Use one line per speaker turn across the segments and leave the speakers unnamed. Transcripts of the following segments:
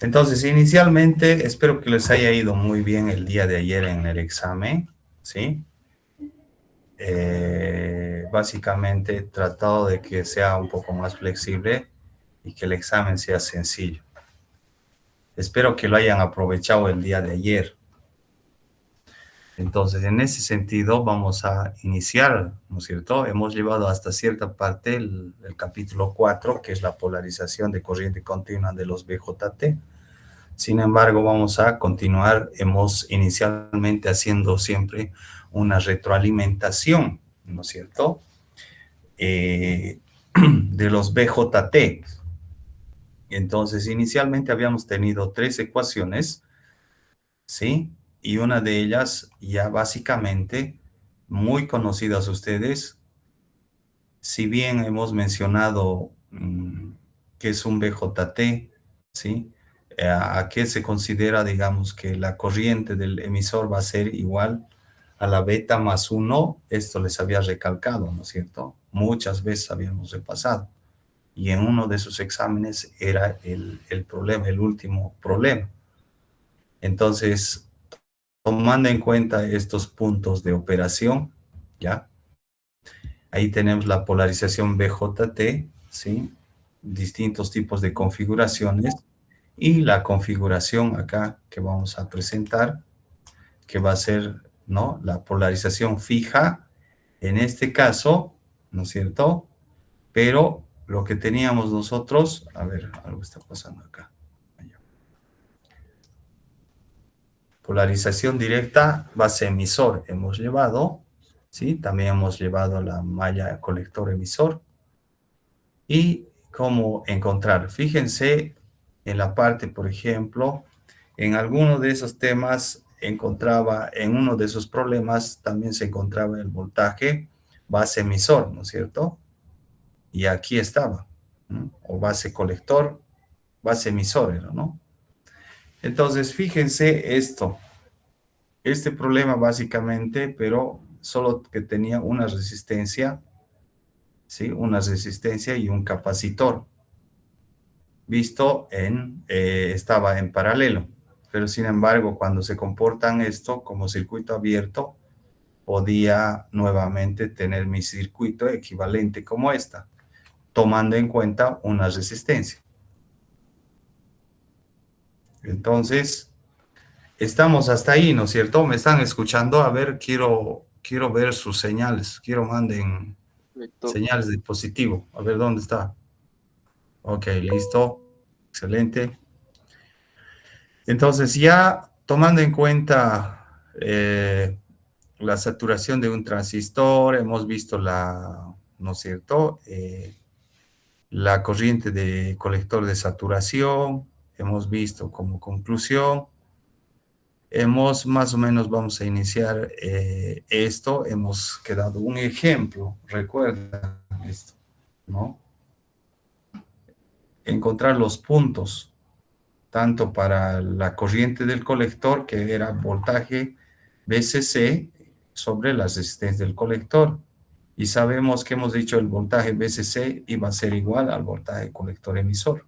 Entonces, inicialmente, espero que les haya ido muy bien el día de ayer en el examen, ¿sí? Básicamente, he tratado de que sea un poco más flexible y que el examen sea sencillo. Espero que lo hayan aprovechado el día de ayer. Entonces, en ese sentido, vamos a iniciar, ¿no es cierto? Hemos llevado hasta cierta parte el capítulo 4, que es la polarización de corriente continua de los BJT. Sin embargo, vamos a continuar. Hemos inicialmente haciendo siempre una retroalimentación, ¿no es cierto? De los BJT. Entonces, inicialmente habíamos tenido tres ecuaciones, ¿sí? Y una de ellas ya básicamente muy conocidas a ustedes. Si bien hemos mencionado que es un BJT, ¿sí? ¿A qué se considera, digamos, que la corriente del emisor va a ser igual a la beta más 1? Esto les había recalcado, ¿no es cierto? Muchas veces habíamos repasado. Y en uno de sus exámenes era el problema, el último problema. Entonces, tomando en cuenta estos puntos de operación, ¿ya? Ahí tenemos la polarización BJT, ¿sí? Distintos tipos de configuraciones y la configuración acá que vamos a presentar, que va a ser, ¿no? La polarización fija, en este caso, ¿no es cierto? Pero lo que teníamos nosotros, a ver, algo está pasando acá. Polarización directa, base emisor, hemos llevado, ¿sí? También hemos llevado la malla colector emisor. Y cómo encontrar. Fíjense en la parte, por ejemplo, en alguno de esos temas encontraba, en uno de esos problemas también se encontraba el voltaje base emisor, ¿no es cierto? Y aquí estaba, ¿no? O base colector, base emisor era, ¿no? Entonces, fíjense esto, este problema básicamente, pero solo que tenía una resistencia, ¿sí? Una resistencia y un capacitor. Visto estaba en paralelo, pero sin embargo, cuando se comportan esto como circuito abierto, podía nuevamente tener mi circuito equivalente como esta, tomando en cuenta una resistencia. Entonces, estamos hasta ahí, ¿no es cierto? ¿Me están escuchando? A ver, quiero ver sus señales, quiero manden
Perfecto.
señales de positivo. A ver, ¿dónde está? Ok, listo, excelente. Entonces, ya tomando en cuenta la saturación de un transistor, hemos visto ¿no es cierto? La corriente de colector de saturación, hemos visto como conclusión, hemos más o menos, vamos a iniciar esto, hemos quedado un ejemplo, recuerda esto, ¿no? Encontrar los puntos tanto para la corriente del colector, que era voltaje VCC sobre la resistencia del colector. Y sabemos que hemos dicho el voltaje VCC iba a ser igual al voltaje colector emisor.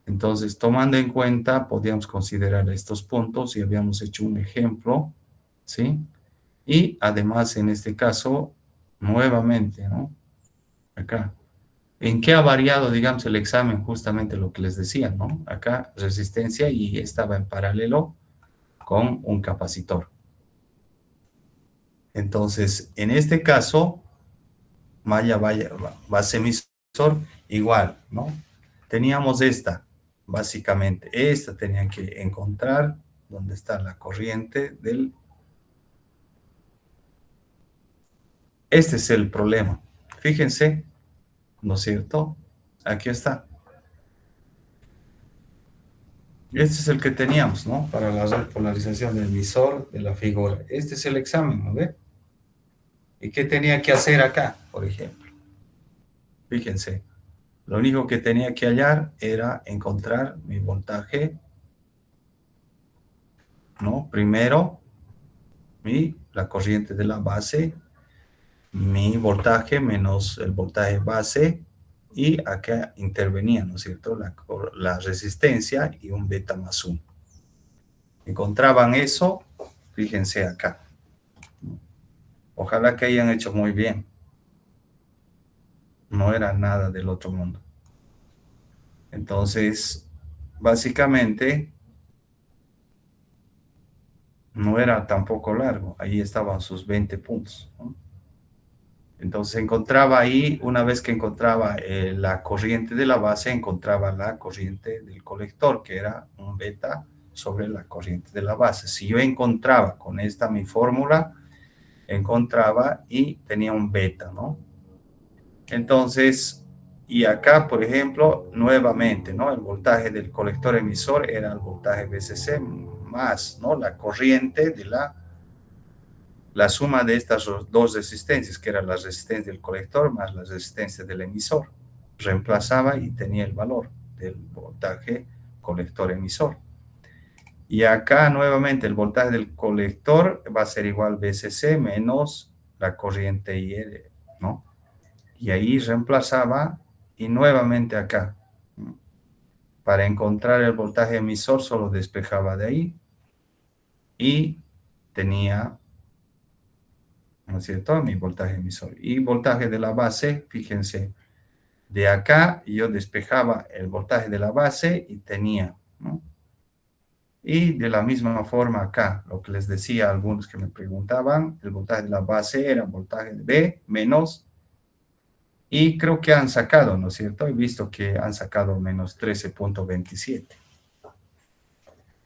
Entonces, tomando en cuenta, podíamos considerar estos puntos y habíamos hecho un ejemplo, ¿sí? Y además, en este caso, nuevamente, ¿no? Acá. ¿En qué ha variado, digamos, el examen? Justamente lo que les decía, ¿no? Acá resistencia y estaba en paralelo con un capacitor. Entonces, en este caso, malla base emisor, igual, ¿no? Teníamos esta, básicamente. Esta tenían que encontrar dónde está la corriente del... Este es el problema. Fíjense, ¿no es cierto? Aquí está. Este es el que teníamos, ¿no? Para la repolarización del visor de la figura. Este es el examen, ¿no ve? ¿Y qué tenía que hacer acá, por ejemplo? Fíjense, lo único que tenía que hallar era encontrar mi voltaje, ¿no? Primero, la corriente de la base, mi voltaje menos el voltaje base, y acá intervenía, ¿no es cierto?, la resistencia y un beta más 1. Encontraban eso, fíjense acá. Ojalá que hayan hecho muy bien. No era nada del otro mundo. Entonces, básicamente, no era tampoco largo. Ahí estaban sus 20 puntos, ¿no? Entonces encontraba ahí, una vez que encontraba la corriente de la base, encontraba la corriente del colector, que era un beta sobre la corriente de la base. Si yo encontraba con esta mi fórmula, encontraba y tenía un beta, ¿no? Entonces, y acá, por ejemplo, nuevamente, ¿no? El voltaje del colector emisor era el voltaje VCC más, ¿no? La corriente de la suma de estas dos resistencias, que era la resistencia del colector más la resistencia del emisor. Reemplazaba y tenía el valor del voltaje colector-emisor. Y acá nuevamente el voltaje del colector va a ser igual a VCC menos la corriente IR, ¿no? Y ahí reemplazaba y nuevamente acá. Para encontrar el voltaje emisor solo despejaba de ahí y tenía, ¿no es cierto?, mi voltaje emisor. Y voltaje de la base, fíjense, de acá yo despejaba el voltaje de la base y tenía, ¿no? Y de la misma forma acá, lo que les decía a algunos que me preguntaban, el voltaje de la base era voltaje de B menos, y creo que han sacado, ¿no es cierto? He visto que han sacado menos 13.27.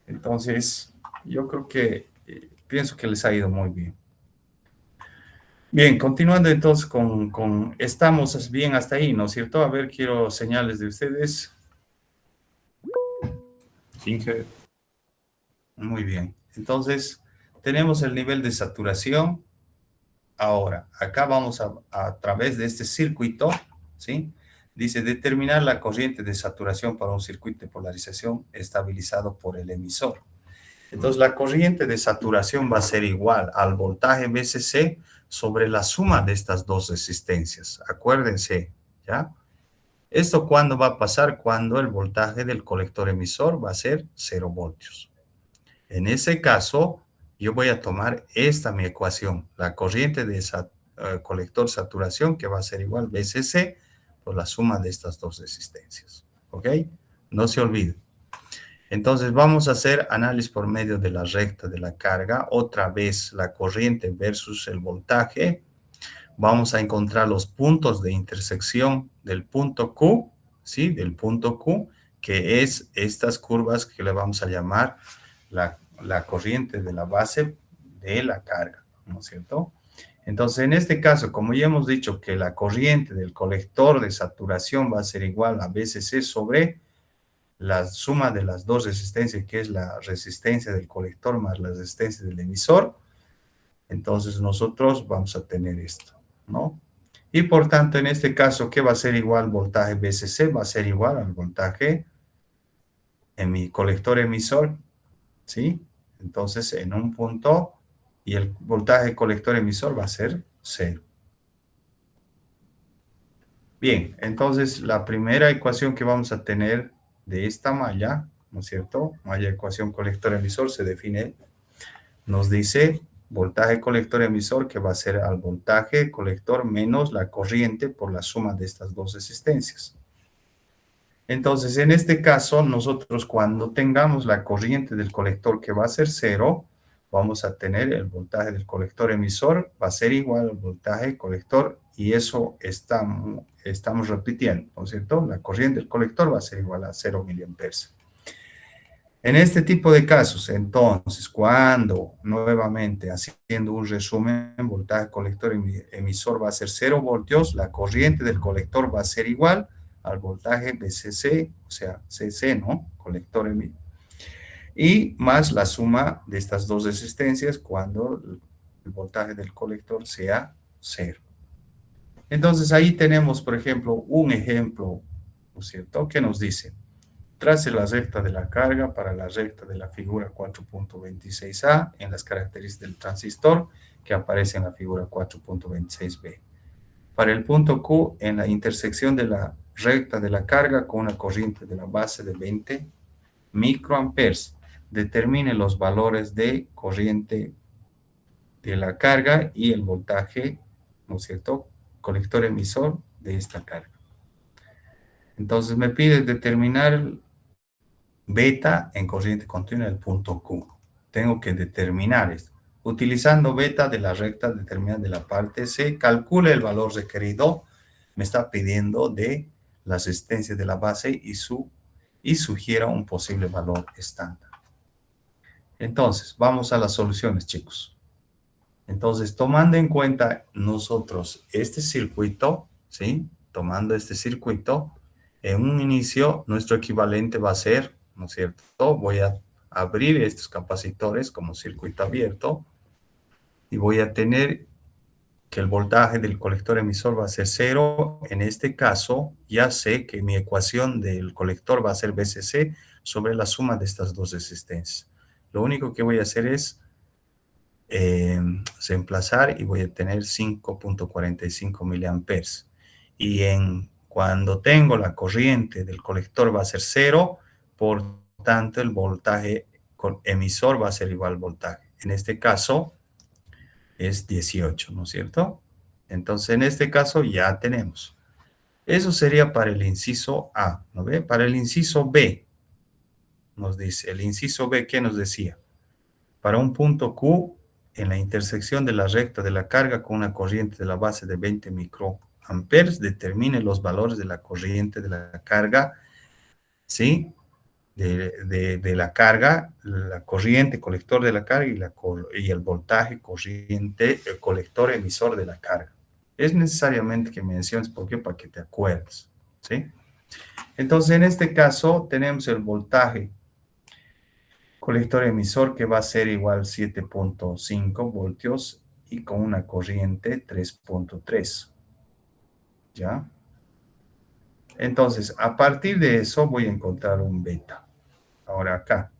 Entonces, yo creo que, pienso que les ha ido muy bien. Bien, continuando entonces estamos bien hasta ahí, ¿no es cierto? A ver, quiero señales de ustedes. Finge. Muy bien. Entonces, tenemos el nivel de saturación. Ahora, acá vamos a través de este circuito, ¿sí? Dice, determinar la corriente de saturación para un circuito de polarización estabilizado por el emisor. Entonces, la corriente de saturación va a ser igual al voltaje VCC sobre la suma de estas dos resistencias. Acuérdense, ¿ya? ¿Esto cuándo va a pasar? Cuando el voltaje del colector emisor va a ser 0 voltios. En ese caso, yo voy a tomar esta mi ecuación, la corriente de colector saturación, que va a ser igual VCC por la suma de estas dos resistencias. ¿Ok? No se olvide. Entonces vamos a hacer análisis por medio de la recta de la carga. Otra vez la corriente versus el voltaje. Vamos a encontrar los puntos de intersección del punto Q, ¿sí? Del punto Q, que es estas curvas que le vamos a llamar la corriente de la base de la carga, ¿no es cierto? Entonces, en este caso, como ya hemos dicho que la corriente del colector de saturación va a ser igual a VCC sobre la suma de las dos resistencias, que es la resistencia del colector más la resistencia del emisor, entonces nosotros vamos a tener esto, ¿no? Y por tanto, en este caso, ¿qué va a ser igual voltaje VCC? Va a ser igual al voltaje en mi colector emisor, ¿sí? Entonces, en un punto, y el voltaje colector emisor va a ser 0. Bien, entonces la primera ecuación que vamos a tener de esta malla, ¿no es cierto? Malla ecuación colector emisor se define, nos dice voltaje colector emisor que va a ser al voltaje colector menos la corriente por la suma de estas dos resistencias. Entonces, en este caso, nosotros cuando tengamos la corriente del colector que va a ser 0, vamos a tener el voltaje del colector emisor, va a ser igual al voltaje colector, y eso estamos repitiendo, ¿no es cierto? La corriente del colector va a ser igual a 0 miliamperes. En este tipo de casos, entonces, cuando nuevamente, haciendo un resumen, voltaje colector emisor va a ser 0 voltios, la corriente del colector va a ser igual al voltaje de CC, o sea, CC, ¿no? Colector emisor. Y más la suma de estas dos resistencias cuando el voltaje del colector sea 0. Entonces, ahí tenemos, por ejemplo, un ejemplo, ¿no es cierto?, que nos dice: trace la recta de la carga para la recta de la figura 4.26a en las características del transistor que aparece en la figura 4.26b. Para el punto Q, en la intersección de la recta de la carga con una corriente de la base de 20 microamperes. Determine los valores de corriente de la carga y el voltaje, ¿no es cierto?, colector emisor de esta carga. Entonces me pide determinar beta en corriente continua del punto Q. Tengo que determinar esto. Utilizando beta de la recta determinada de la parte C, calcule el valor requerido. Me está pidiendo de la resistencia de la base y sugiera un posible valor estándar. Entonces, vamos a las soluciones, chicos. Entonces, tomando en cuenta nosotros este circuito, ¿sí? Tomando este circuito, en un inicio nuestro equivalente va a ser, ¿no es cierto? Voy a abrir estos capacitores como circuito abierto y voy a tener que el voltaje del colector emisor va a ser 0. En este caso, ya sé que mi ecuación del colector va a ser VCC sobre la suma de estas dos resistencias. Lo único que voy a hacer es reemplazar y voy a tener 5.45 miliamperes. Y cuando tengo la corriente del colector va a ser 0, por tanto el voltaje emisor va a ser igual al voltaje. En este caso es 18, ¿no es cierto? Entonces en este caso ya tenemos. Eso sería para el inciso A, ¿no ve? Para el inciso B, nos dice, el inciso B, ¿qué nos decía? Para un punto Q, en la intersección de la recta de la carga con una corriente de la base de 20 microamperes, determine los valores de la corriente de la carga, ¿sí? De la carga, la corriente colector de la carga y el voltaje corriente, el colector emisor de la carga. Es necesariamente que menciones por qué, para que te acuerdes, ¿sí? Entonces, en este caso, tenemos el voltaje colector emisor que va a ser igual 7.5 voltios y con una corriente 3.3. ¿Ya? Entonces, a partir de eso voy a encontrar un beta. Ahora acá,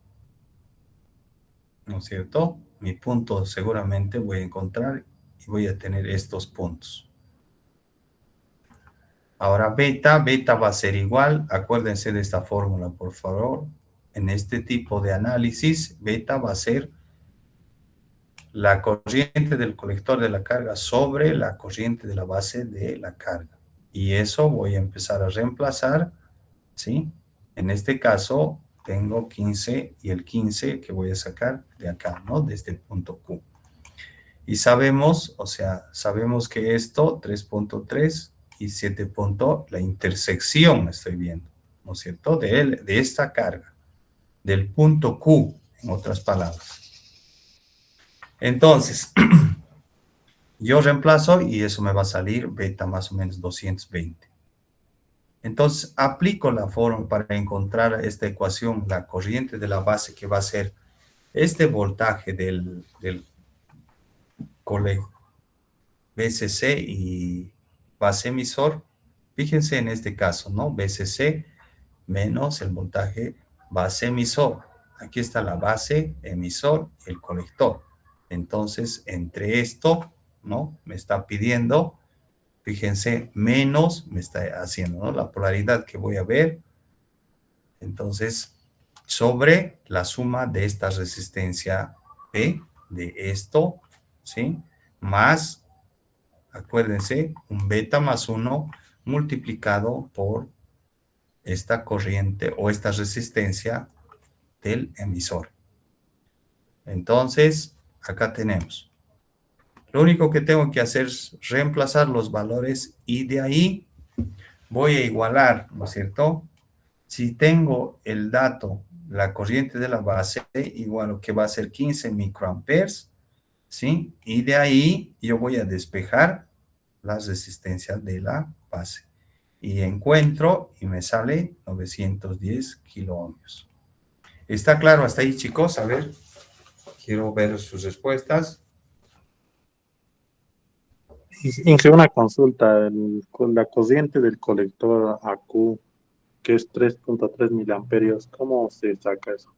¿no es cierto? Mi punto seguramente voy a encontrar y voy a tener estos puntos. Ahora beta va a ser igual, acuérdense de esta fórmula, por favor. En este tipo de análisis, beta va a ser la corriente del colector de la carga sobre la corriente de la base de la carga. Y eso voy a empezar a reemplazar, ¿sí? En este caso, tengo 15 y el 15 que voy a sacar de acá, ¿no? De este punto Q. Y sabemos, o sea, sabemos que esto, 3.3 y 7. La intersección estoy viendo, ¿no es cierto? De esta carga, del punto Q, en otras palabras. Entonces, yo reemplazo y eso me va a salir beta más o menos 220. Entonces, aplico la fórmula para encontrar esta ecuación, la corriente de la base que va a ser este voltaje del VCC y base emisor. Fíjense en este caso, ¿no? VCC menos el voltaje base emisor. Aquí está la base emisor y el colector. Entonces, entre esto, ¿no? Me está pidiendo, fíjense, menos me está haciendo, ¿no? La polaridad que voy a ver. Entonces, sobre la suma de esta resistencia P, de esto, ¿sí? Más, acuérdense, un beta más 1 multiplicado por esta corriente o esta resistencia del emisor. Entonces, acá tenemos. Lo único que tengo que hacer es reemplazar los valores y de ahí voy a igualar, ¿no es cierto? Si tengo el dato, la corriente de la base, igual lo que va a ser 15 microamperes, ¿sí? Y de ahí yo voy a despejar las resistencias de la base. Y encuentro y me sale 910 kiloohmios. ¿Está claro hasta ahí, chicos? A ver, quiero ver sus respuestas.
Hice una consulta con la corriente del colector AQ, que es 3.3 miliamperios. ¿Cómo se saca eso?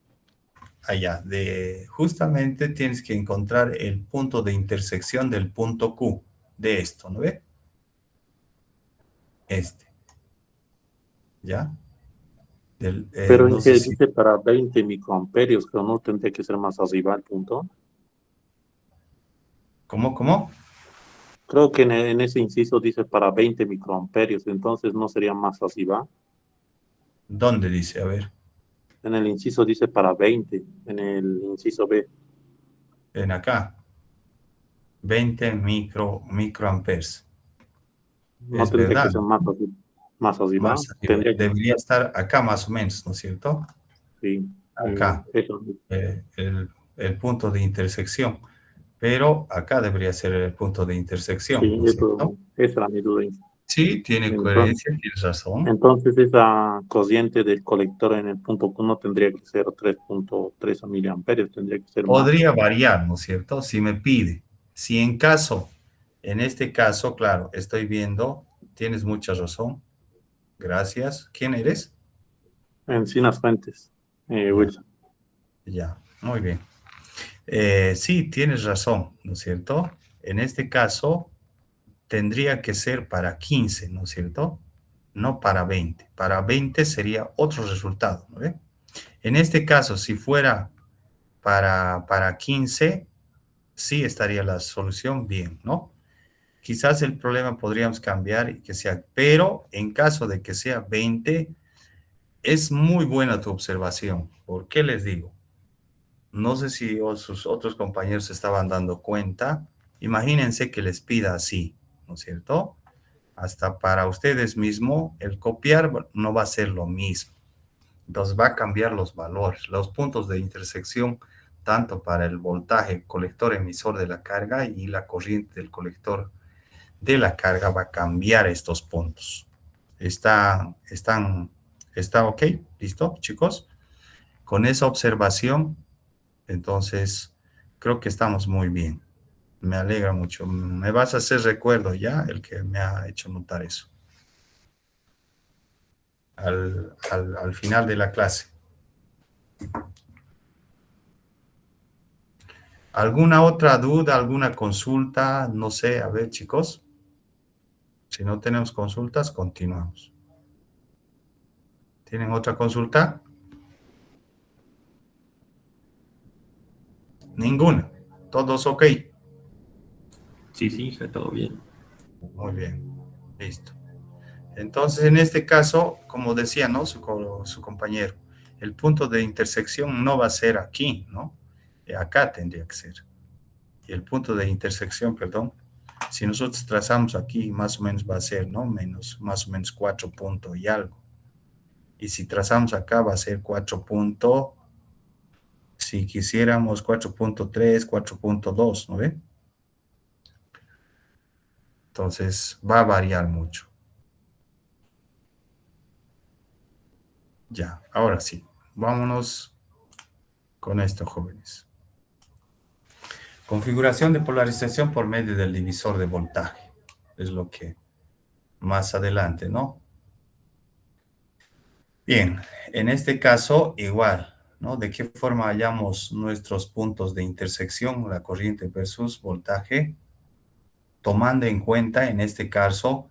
Allá, justamente tienes que encontrar el punto de intersección del punto Q de esto, ¿no ve? Este. ¿ya?
Pero
No
en
sé
que
si...
dice para 20 microamperios, pero no tendría que ser más arriba el punto.
¿Cómo, cómo?
Creo que en ese inciso dice para 20 microamperios, entonces no sería más arriba.
¿Dónde dice? A ver,
En el inciso dice para 20 en el inciso B.
ven acá. 20 microamperes.
No
Es
tendría que
verdad,
ser más arriba.
más arriba.
Tendría que,
Debería estar acá más o menos, ¿no es cierto?
sí,
Acá,
eso.
el punto de intersección. Pero acá debería ser el punto de intersección,
Sí,
¿no es cierto?
esa era mi duda.
Sí, tiene
Entonces,
coherencia, tienes razón.
entonces esa corriente del colector en el punto Q no tendría que ser 3.3 miliamperios, tendría que ser más.
Podría variar, ¿no es cierto? Si me pide. Si en caso, en este caso, claro, estoy viendo, tienes mucha razón. Gracias. ¿Quién eres?
Encinas Fuentes,
Ya,
Wilson.
ya, muy bien. Sí, tienes razón, ¿no es cierto? En este caso, tendría que ser para 15, ¿no es cierto? No para 20. Para 20 sería otro resultado, ¿no ve? En este caso, si fuera para 15, sí estaría la solución bien, ¿no? Quizás el problema podríamos cambiar y que sea, pero en caso de que sea 20, es muy buena tu observación. ¿Por qué les digo? No sé si sus otros compañeros se estaban dando cuenta. Imagínense que les pida así, ¿no es cierto? Hasta para ustedes mismos, el copiar no va a ser lo mismo. Entonces va a cambiar los valores, los puntos de intersección, tanto para el voltaje colector emisor de la carga y la corriente del colector de la carga va a cambiar estos puntos. ¿Está ok? ¿Listo, chicos? Con esa observación, entonces, creo que estamos muy bien. Me alegra mucho. Me vas a hacer recuerdo ya, el que me ha hecho notar eso. Al final de la clase. ¿Alguna otra duda, alguna consulta? No sé, a ver, chicos. Si no tenemos consultas, continuamos. ¿Tienen otra consulta? Ninguna. ¿Todos ok?
Sí, sí, está todo bien.
Muy bien. Listo. Entonces, en este caso, como decía, ¿no? Su compañero, el punto de intersección no va a ser aquí, ¿no? Acá tendría que ser. Y el punto de intersección, perdón, si nosotros trazamos aquí, más o menos va a ser, ¿no? Menos, más o menos 4 puntos y algo. Y si trazamos acá va a ser 4 puntos, si quisiéramos 4.3, 4.2, ¿no ve? Entonces va a variar mucho. Ya, ahora sí, vámonos con esto, jóvenes. Configuración de polarización por medio del divisor de voltaje. Es lo que más adelante, ¿no? Bien, en este caso igual, ¿no? ¿De qué forma hallamos nuestros puntos de intersección, la corriente versus voltaje? Tomando en cuenta, en este caso,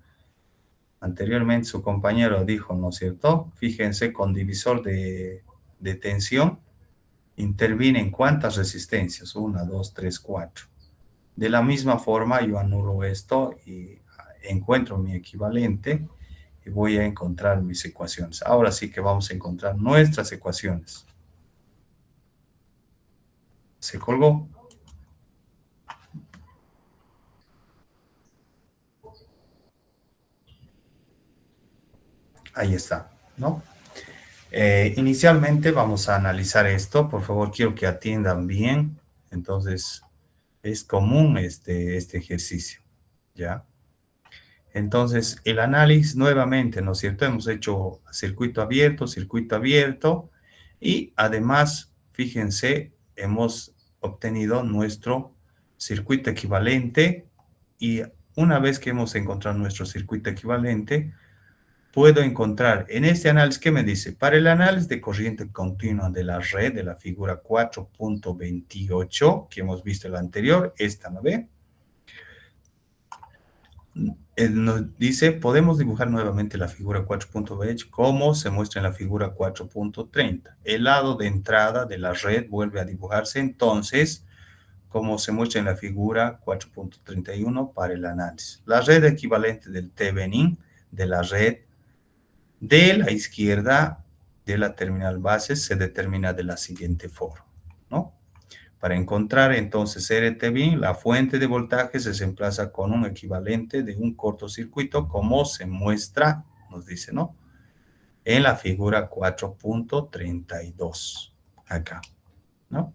anteriormente su compañero dijo, ¿no es cierto? Fíjense, con divisor de tensión, intervienen cuántas resistencias, 1, 2, 3, 4. De la misma forma, yo anulo esto y encuentro mi equivalente y voy a encontrar mis ecuaciones. Ahora sí que vamos a encontrar nuestras ecuaciones. ¿Se colgó? Ahí está, ¿no? Inicialmente vamos a analizar esto. Por favor, quiero que atiendan bien. Entonces, es común este ejercicio, ¿ya? Entonces, el análisis nuevamente, ¿no es cierto? Hemos hecho circuito abierto y además, fíjense, hemos obtenido nuestro circuito equivalente y una vez que hemos encontrado nuestro circuito equivalente, puedo encontrar en este análisis, ¿qué me dice? Para el análisis de corriente continua de la red de la figura 4.28 que hemos visto en la anterior, esta, ¿no ve? nos dice, podemos dibujar nuevamente la figura 4.20 como se muestra en la figura 4.30. El lado de entrada de la red vuelve a dibujarse entonces como se muestra en la figura 4.31 para el análisis. La red equivalente del Thevenin de la red de la izquierda de la terminal base se determina de la siguiente forma, ¿no? Para encontrar entonces RTB, la fuente de voltaje se reemplaza con un equivalente de un cortocircuito como se muestra, nos dice, ¿no? En la figura 4.32, acá, ¿no?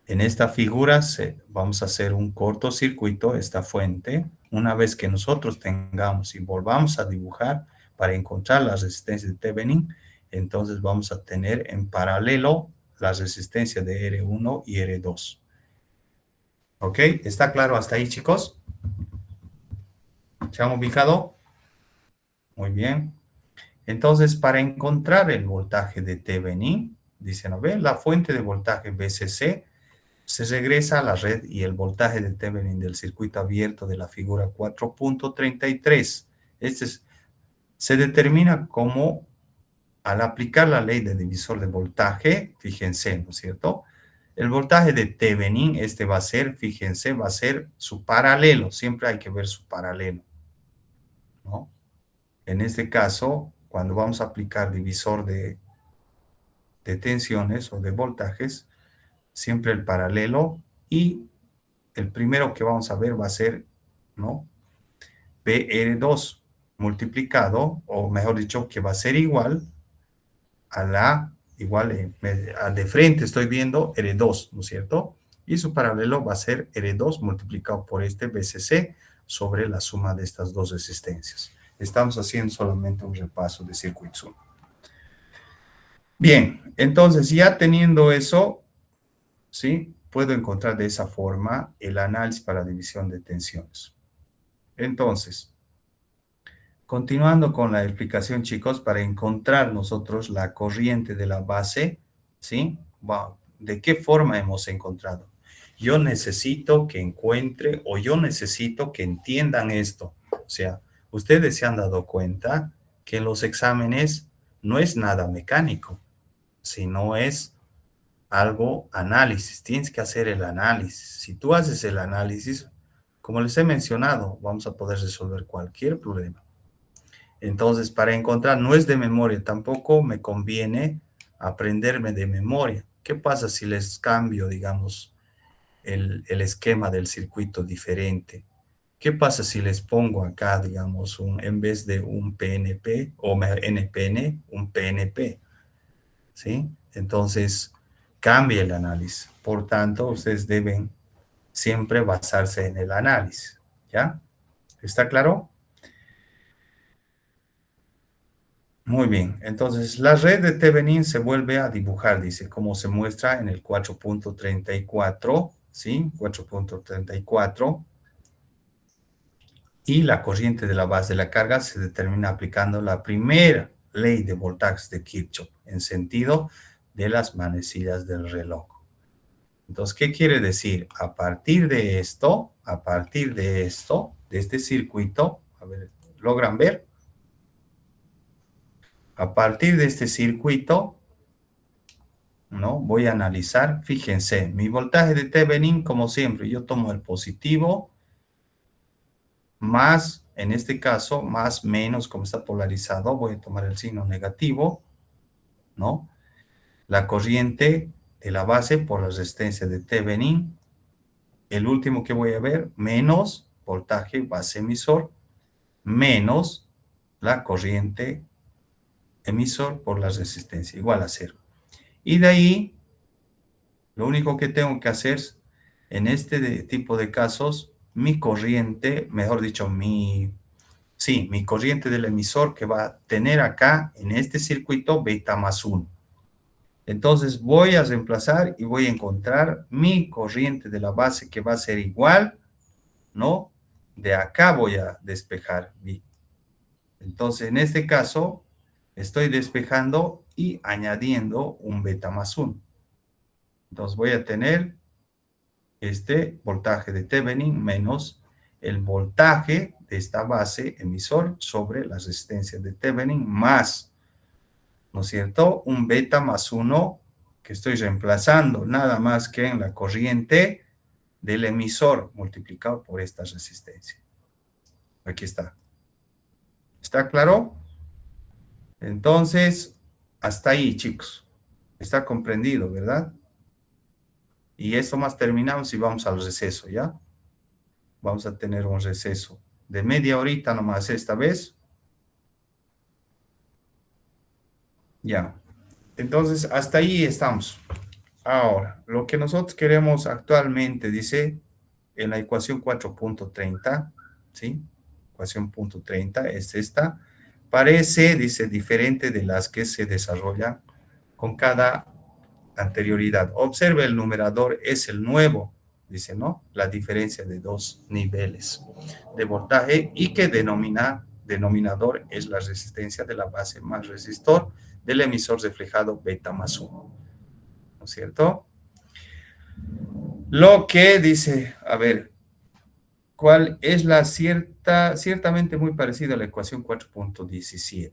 En esta figura vamos a hacer un cortocircuito, esta fuente. Una vez que nosotros tengamos y volvamos a dibujar para encontrar la resistencia de Thevenin, entonces vamos a tener en paralelo la resistencia de R1 y R2. ¿Ok? ¿Está claro hasta ahí, chicos? ¿Se han ubicado? Muy bien. Entonces, para encontrar el voltaje de Thevenin, dicen, ¿no ve? La fuente de voltaje VCC se regresa a la red y el voltaje de Thevenin del circuito abierto de la figura 4.33. Se determina como al aplicar la ley de divisor de voltaje, fíjense, ¿no es cierto? El voltaje de Thevenin, va a ser, fíjense, va a ser su paralelo. Siempre hay que ver su paralelo, ¿no? En este caso, cuando vamos a aplicar divisor de tensiones o de voltajes, siempre el paralelo y el primero que vamos a ver va a ser, ¿no? PR2 multiplicado, o mejor dicho, que va a ser igual a la, al de frente estoy viendo R2, ¿no es cierto? Y su paralelo va a ser R2 multiplicado por este BCC sobre la suma de estas dos resistencias. Estamos haciendo solamente un repaso de circuitos 1. Bien, entonces ya teniendo eso, ¿sí? Puedo encontrar de esa forma el análisis para división de tensiones. Entonces, continuando con la explicación, chicos, para encontrar nosotros la corriente de la base, ¿sí? Wow. ¿De qué forma hemos encontrado? Yo necesito que encuentre o yo necesito que entiendan esto. O sea, ustedes se han dado cuenta que en los exámenes no es nada mecánico, sino es algo análisis. Tienes que hacer el análisis. Si tú haces el análisis, como les he mencionado, vamos a poder resolver cualquier problema. Entonces, para encontrar, no es de memoria, tampoco me conviene aprenderme de memoria. ¿Qué pasa si les cambio, digamos, el esquema del circuito diferente? ¿Qué pasa si les pongo acá, digamos, en vez de un PNP o NPN, un PNP? ¿Sí? Entonces, cambia el análisis. Por tanto, ustedes deben siempre basarse en el análisis. ¿Ya? ¿Está claro? Muy bien, entonces la red de Thevenin se vuelve a dibujar, dice, como se muestra en el 4.34, ¿sí? 4.34. Y la corriente de la base de la carga se determina aplicando la primera ley de voltajes de Kirchhoff en sentido de las manecillas del reloj. Entonces, ¿qué quiere decir? A partir de esto, de este circuito, a ver, ¿logran ver? A partir de este circuito, ¿no? Voy a analizar, fíjense, mi voltaje de Thevenin, como siempre, yo tomo el positivo, más, en este caso, más, menos, como está polarizado, voy a tomar el signo negativo, ¿no? La corriente de la base por la resistencia de Thevenin, el último que voy a ver, menos voltaje base emisor, menos la corriente emisor por la resistencia, igual a 0. Y de ahí, lo único que tengo que hacer en este tipo de casos, mi corriente, mejor dicho, mi corriente del emisor que va a tener acá en este circuito beta más 1. Entonces voy a reemplazar y voy a encontrar mi corriente de la base que va a ser igual, ¿no? De acá voy a despejar. Entonces en este caso estoy despejando y añadiendo un beta más 1. Entonces voy a tener este voltaje de Thevenin menos el voltaje de esta base emisor sobre la resistencia de Thevenin más, ¿no es cierto?, un beta más 1 que estoy reemplazando nada más que en la corriente del emisor multiplicado por esta resistencia. Aquí está. ¿Está claro? Entonces, hasta ahí, chicos. Está comprendido, ¿verdad? Y esto más terminamos y vamos al receso, ¿ya? Vamos a tener un receso de media horita nomás esta vez. Ya. Entonces, hasta ahí estamos. Ahora, lo que nosotros queremos actualmente, dice, en la ecuación 4.30, ¿sí? Ecuación punto 30 es esta. Parece, dice, diferente de las que se desarrollan con cada anterioridad. Observe, el numerador es el nuevo, dice, ¿no? La diferencia de dos niveles de voltaje y que denominador es la resistencia de la base más resistor del emisor reflejado beta más 1, ¿no es cierto? Lo que dice, a ver, ¿cuál es la ciertamente muy parecida a la ecuación 4.17?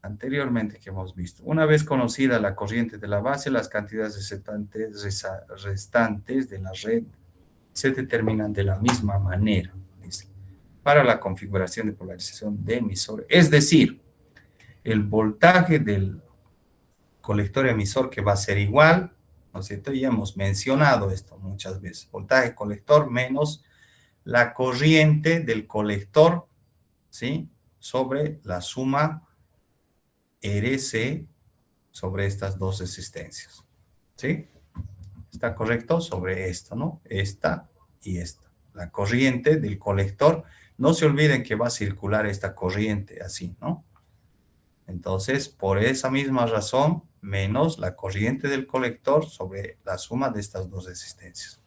Anteriormente que hemos visto. Una vez conocida la corriente de la base, las cantidades restantes de la red se determinan de la misma manera, dice, para la configuración de polarización de emisor. Es decir, el voltaje del colector emisor que va a ser igual, ¿no es cierto? Ya hemos mencionado esto muchas veces. Voltaje colector menos la corriente del colector, ¿sí? Sobre la suma RC sobre estas dos resistencias, ¿sí? ¿Está correcto? Sobre esto, ¿no? Esta y esta. La corriente del colector, no se olviden que va a circular esta corriente así, ¿no? Entonces, por esa misma razón, menos la corriente del colector sobre la suma de estas dos resistencias.